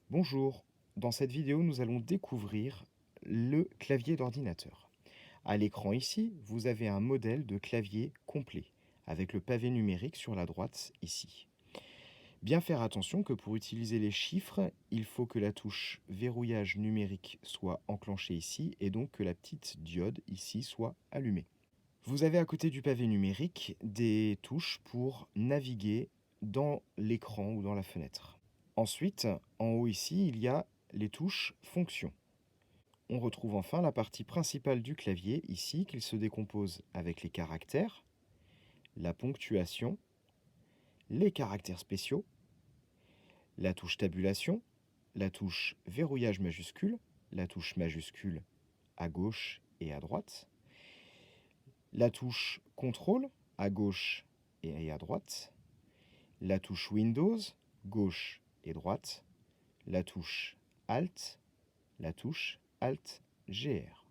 Bonjour, dans cette vidéo nous allons découvrir le clavier d'ordinateur. À l'écran ici, vous avez un modèle de clavier complet, avec le pavé numérique sur la droite ici. Bien faire attention que pour utiliser les chiffres, il faut que la touche verrouillage numérique soit enclenchée ici et donc que la petite diode ici soit allumée. Vous avez à côté du pavé numérique des touches pour naviguer dans l'écran ou dans la fenêtre. Ensuite, en haut ici, il y a les touches fonctions. On retrouve enfin la partie principale du clavier ici, qu'il se décompose avec les caractères, la ponctuation, les caractères spéciaux, la touche tabulation, la touche verrouillage majuscule, la touche majuscule à gauche et à droite, la touche contrôle à gauche et à droite, la touche Windows, gauche et droite, la touche Alt, la touche Alt-GR.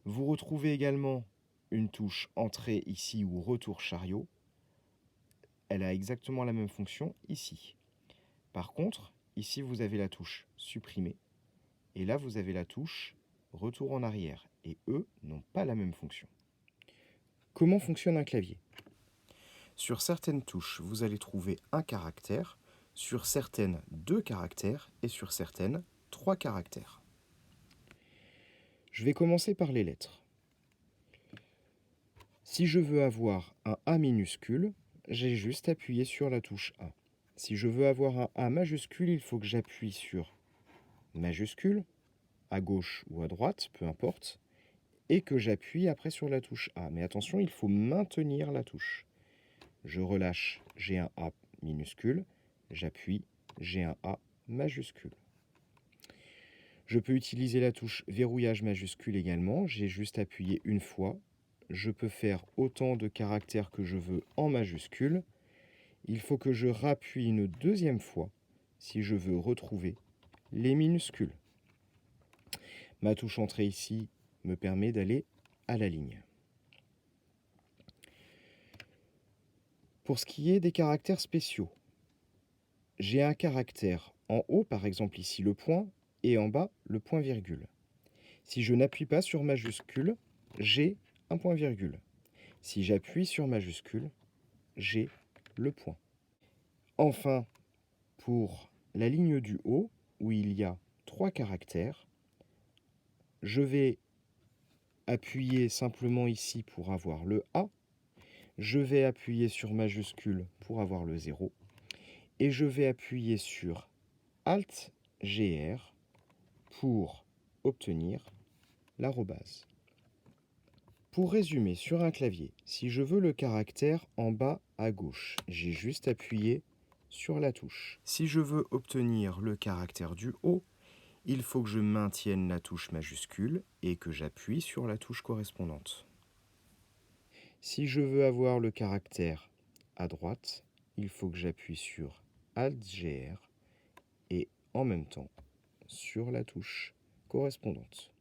Vous retrouvez également une touche entrée ici ou retour chariot. Elle a exactement la même fonction ici. Par contre, ici vous avez la touche supprimer et là vous avez la touche retour en arrière et eux n'ont pas la même fonction. Comment fonctionne un clavier? Sur certaines touches, vous allez trouver un caractère, sur certaines 2 caractères et sur certaines 3 caractères. Je vais commencer par les lettres. Si je veux avoir un A minuscule, j'ai juste appuyé sur la touche A. Si je veux avoir un A majuscule, il faut que j'appuie sur majuscule, à gauche ou à droite, peu importe, et que j'appuie après sur la touche A. Mais attention, il faut maintenir la touche. Je relâche, j'ai un A minuscule, j'appuie, j'ai un A majuscule. Je peux utiliser la touche verrouillage majuscule également, j'ai juste appuyé une fois. Je peux faire autant de caractères que je veux en majuscule. Il faut que je rappuie une deuxième fois si je veux retrouver les minuscules. Ma touche entrée ici me permet d'aller à la ligne. Pour ce qui est des caractères spéciaux, j'ai un caractère en haut, par exemple ici le point, et en bas le point virgule. Si je n'appuie pas sur majuscule, j'ai un point virgule. Si j'appuie sur majuscule, j'ai le point. Enfin, pour la ligne du haut, où il y a 3 caractères, je vais appuyer simplement ici pour avoir le A, je vais appuyer sur majuscule pour avoir le 0, et je vais appuyer sur Alt-GR pour obtenir l'arrobase. Pour résumer, sur un clavier, si je veux le caractère en bas à gauche, j'ai juste appuyé sur la touche. Si je veux obtenir le caractère du haut, il faut que je maintienne la touche majuscule et que j'appuie sur la touche correspondante. Si je veux avoir le caractère à droite, il faut que j'appuie sur Alt-GR et en même temps sur la touche correspondante.